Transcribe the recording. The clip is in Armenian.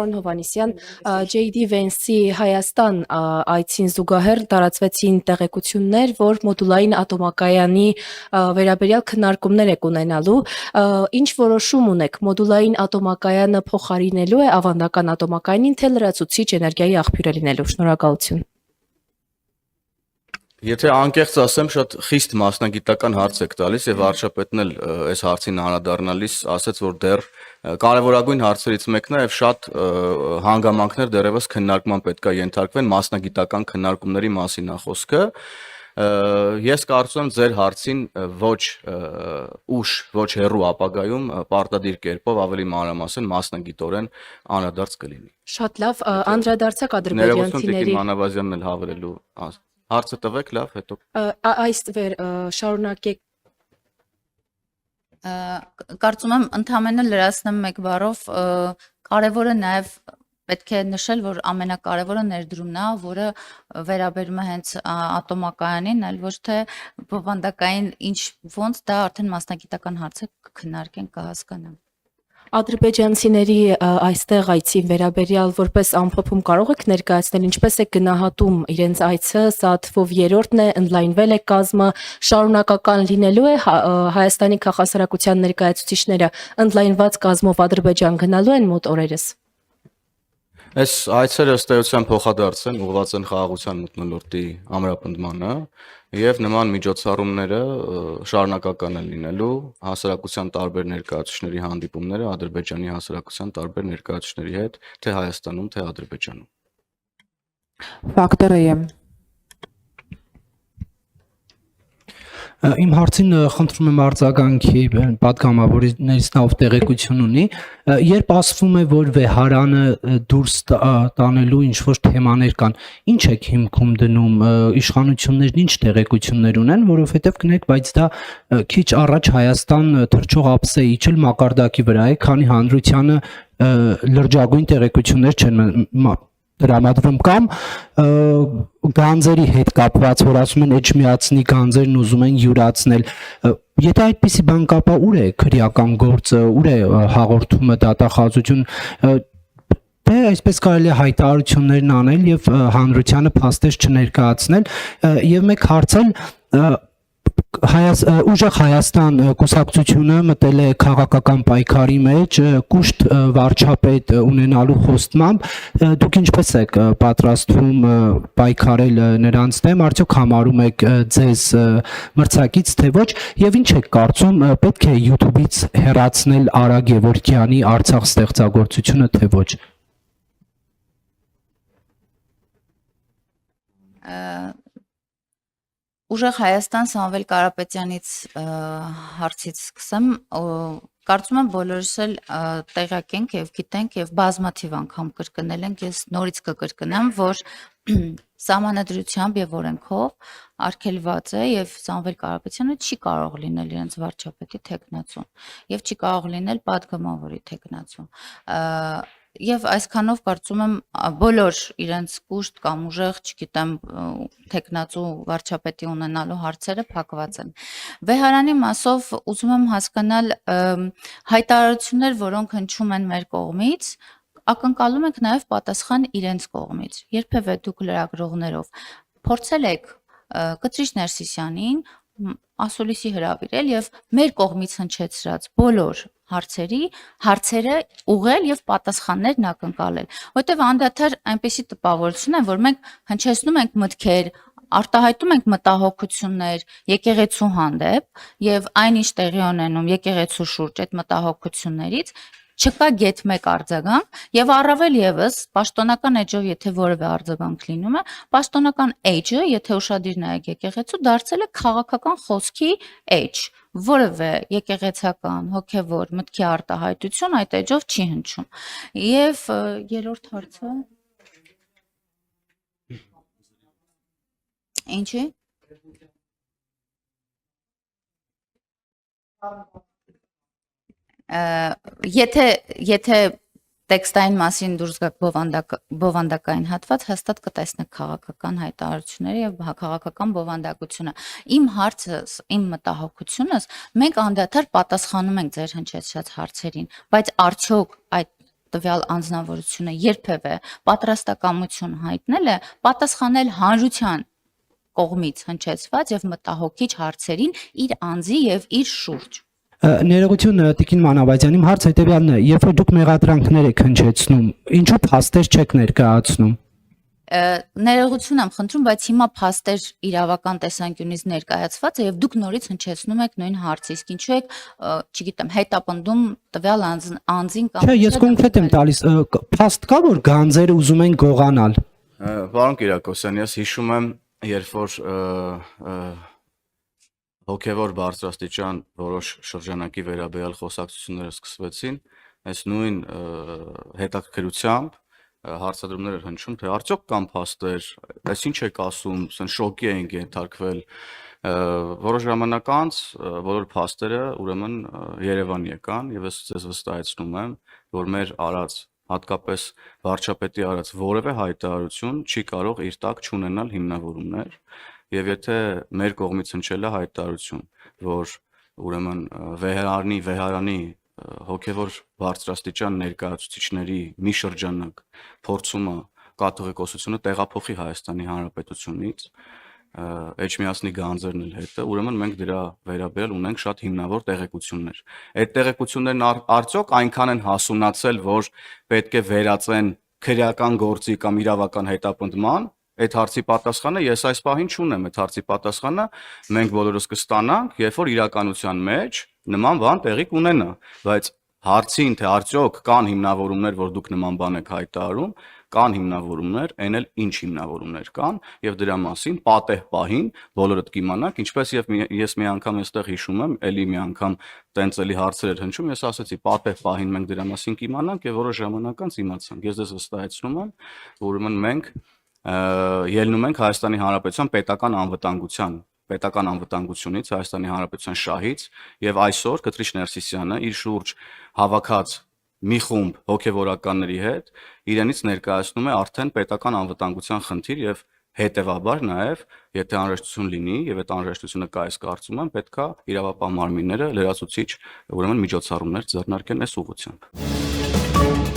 պարոն Հովհաննիսյան, JD Vance-ի Հայաստան այցին զուգահեռ տարածվեցին տեղեկություններ, որ մոդուլային ատոմակայանի վերաբերյալ քննարկումներ եք ունենալու, ինչ որոշում ունեք, մոդուլային ատոմակայանը փոխարինելու է ավանդական ատոմակայանին, թե լրացուցիչ էներգիայի աղբյուր է լինելու։ Շնորհակալություն։ Եթե անկեղծ ասեմ, շատ խիստ մասնագիտական հարց եք տալիս եւ վարչապետն էլ այս հարցին անդրադառնալիս ասաց, որ դեռ կարևորագույն հարցերից մեկն է եւ շատ հանգամանքներ դեռևս քննարկման պետք է ենթարկվեն, մասնագիտական քննարկումների մասին է խոսքը։ Ես կարծում եմ ձեր հարցին ոչ ուշ, ոչ հեռու ապագայում պարտադիր կերպով ավելի մանրամասն մասնագիտորեն անդրադարձ կլինի։ Շատ լավ, անդրադարձակ ադրբեջանցիների Մանավազյանն էլ հավելելու հարցը տվեք, լավ, հետո այստեղ շարունակեք։ Կարծում եմ ընդհանրապես լրացնեմ մեկ բառով, կարևորը նաև պետք է նշել, որ ամենակարևորը ներդրումն է, որը վերաբերում է հենց ատոմակայանին, այլ ոչ թե բովանդակային ոնց դա արդեն մասնագիտական հարց է, կքննարկենք, կհասկանամ։ Ադրբեջանցիների այստեղ այցի վերաբերյալ որպես ամփոփում կարող եք ներկայացնել, ինչպես է գնահատում իրենց այցը, սա թվով երրորդն է, ընդլայնվել է կազմը, շարունակական լինելու է Հայաստանի քաղաքասարակության ներկայացուցիչները ընդլայնված կազմով Ադրբեջան գնալու են մոտ օրերս։ Այս այցերը ըստ էության փոխադարձ են, ուղղված են խաղաղության մթնոլորտի ամրապնդմանը եւ նման միջոցառումները շարունակական են լինելու հասարակության տարբեր ներկայացուցիչների հանդիպումները Ադրբեջանի հասարակության տարբեր ներկայացուցիչների հետ, թե Հայաստանում, թե Ադրբեջանում։ Ֆակտորը եմ Իմ հարցին խնդրում եմ արձագանքի պատգամավորներից նավ տեղեկություն ունի, երբ ասվում է, որ վեհարանը դուրս տանելու ինչ-որ թեմաներ կան, ինչ եք հիմքում դնում, իշխանություններն ինչ տեղեկություններ ունեն, որովհետև կնեք, բայց դա քիչ առաջ Հայաստան թռչող ափս է իջել մակարդակի վրա է, քանի հանրությանը լրջագույն տեղեկություններ չեն տրամադրում կամ գանձերի հետ կապված, որ ասում են էջմիածնի գանձերն ուզում են յուրացնել, եթե այդպիսի բան կապա, ուր է քրեական գործը, ուր է հաղորդումը, դատախազություն, թե այսպես կարելի է հայտարարություններն անել եւ հանրությանը փաստեր չներկայացնել եւ մեկ հարցել Ուժեղ Հայաստան կուսակցությունը մտել է քաղաքական պայքարի մեջ կուշտ վարչապետ ունենալու խոստմամբ դուք ինչպես եք պատրաստվում պայքարել նրանց դեմ արդյոք համարում եք ձեզ մրցակից թե ոչ եւ ինչ եք կարծում պետք է YouTube-ից հեռացնել Արա Գևորգյանի Արցախ ստեղծագործությունը թե ոչ Ուժեղ Հայաստան Սամվել Կարապետյանից հարցից սկսեմ, կարծում եմ բոլորս էլ տեղյակ ենք եւ գիտենք եւ բազմաթիվ անգամ կրկնել ենք, ես նորից կկրկնեմ, որ Սահմանադրությամբ եւ օրենքով արգելված է եւ Սամվել Կարապետյանը չի կարող լինել իրենց վարչապետի թեկնածուն եւ չի կարող լինել падգամավորի թեկնածուն Եվ այսքանով կարծում եմ բոլոր իրենց կուշտ կամ ուժեղ, չգիտեմ, թեկնածու վարչապետի ունենալու հարցերը փակված են։ Վեհարանի մասով ուզում եմ հասկանալ հայտարարություններ, որոնք հնչում են մեր կողմից, ակնկալում ենք նաև պատասխան իրենց կողմից։ Երբևէ դուք լրագրողներով փորձել եք Կտրիչ Ներսիսյանին ասուլիսի հրավիրել եւ մեր կողմից հնչեցրած բոլոր հարցերը ուղղել եւ պատասխաններն ակնկալել, որտեղ անդադար այնպեսի տպավորություն է, որ մենք հնչեցնում ենք մտքեր, արտահայտում ենք մտահոգություններ եկեղեցու հանդեպ եւ այնինչ տեղի ունենում եկեղեցու շուրջ այդ մտահոգություններից չկա գեթ մեկ արձագանք եւ առավել եւս պաշտոնական էջով եթե որևէ արձագանք լինում է պաշտոնական էջը եթե ուշադիր նայեք եկեղեցու դարձել է քաղաքական խոսքի էջ որևէ եկեղեցական հոգեվոր մտքի արտահայտություն այդ էջով չի հնչում եւ երրորդ հարցը ինչի Եթե տեքստային մասին դուրս գաք բովանդակային հատված, հաստատ կտեսնեք քաղաքական հայտարարությունները եւ քաղաքական բովանդակությունը։ Իմ հարցը, իմ մտահոգությունս, մենք անդադար պատասխանում ենք ձեր հնչեցրած հարցերին, բայց արդյոք այդ տվյալ անձնավորությունը երբևէ պատրաստակամություն հայտնել է պատասխանել հանրության կողմից հնչեցված եւ մտահոգիչ հարցերին իր անձի եւ իր շուրջ։ Ներողություն Տիկին Մանավազյան, իմ հարցը հետեւյալն է, երբ որ դուք մեղադրանքներ եք հնչեցնում, ինչու փաստեր չեք ներկայացնում։ Ներողություն եմ խնդրում, բայց հիմա փաստեր իրավական տեսանկյունից ներկայացված է եւ դուք նորից հնչեցնում եք նույն հարցը, իսկ ինչու եք, չգիտեմ, հետապնդում տվյալ անձին կամ Չէ, ես կոնկրետ եմ տալիս, փաստ կա որ գանձերը ուզում են գողանալ։ Պարոն Կիրակոսյան, ես հիշում եմ, երբ որ հոգևոր բարձրաստիճան որոշ շրջանակի վերաբերյալ խոսակցությունները սկսվեցին, այս նույն հետաքրքրությամբ հարցադրումներ էր հնչում, թե արդյոք կան փաստեր, այս ինչ եք ասում, ասեն շոկի էինք ենթարկվել, որոշ ժամանակ անց բոլոր փաստերը ուրեմն Երևան եկան եւ ես ձեզ վստահեցնում եմ, որ մեր արած հատկապես վարչապետի արած որևէ հայտարարություն չի կարող իր տակ չունենալ հիմնավորումներ եւ եթե մեր կողմից հնչել է հայտարարություն, որ ուրեմն վեհարանի հոգևոր բարձրաստիճան ներկայացուցիչների մի շրջանակ փորձում է կաթողիկոսությունը տեղափոխի Հայաստանի Հանրապետությունից, Էջմիածնի գանձերն էլ հետը, ուրեմն մենք դրա վերաբերյալ ունենք շատ հիմնավոր տեղեկություններ։ Այդ տեղեկություններն արդյոք այնքան են հասունացել, որ պետք է վերածեն քրեական գործի կամ իրավական հետապնդման։ Այդ հարցի պատասխանը ես այս պահին չունեմ, այդ հարցի պատասխանը մենք բոլորս կստանանք, երբ որ իրականության մեջ նման բան տեղի կունենա, բայց հարցին թե արդյոք կան հիմնավորումներ, որ դուք նման բան եք հայտարարում, կան հիմնավորումներ, այն էլ ինչ հիմնավորումներ կան եւ դրա մասին պատեհ պահին բոլորդ կիմանաք, ինչպես եւ ես մի անգամ այստեղ հիշում եմ, ելի մի անգամ տենց էլի հարցեր էր հնչում, ես ասացի պատեհ պահին մենք դրա մասին կիմանանք եւ որոշ ժամանակ անց իմացանք։ Ես ձեզ վստահեցնում եմ, որ ուրեմն մենք ելնում ենք Հայաստանի Հանրապետության պետական անվտանգությունից, Հայաստանի Հանրապետության շահից եւ այսօր Կտրիչ Ներսիսյանը իր շուրջ հավաքած մի խումբ հոգեվորականների հետ իրենից ներկայացնում է արդեն պետական անվտանգության խնդիր եւ հետեւաբար նաեւ եթե անհրաժեշտություն լինի եւ այդ անհրաժեշտությունը կա, ես կարծում եմ պետքա իրավապահ մարմինները լրացուցիչ ուրեմն միջոցառումներ ձեռնարկեն այս ուղղությամբ։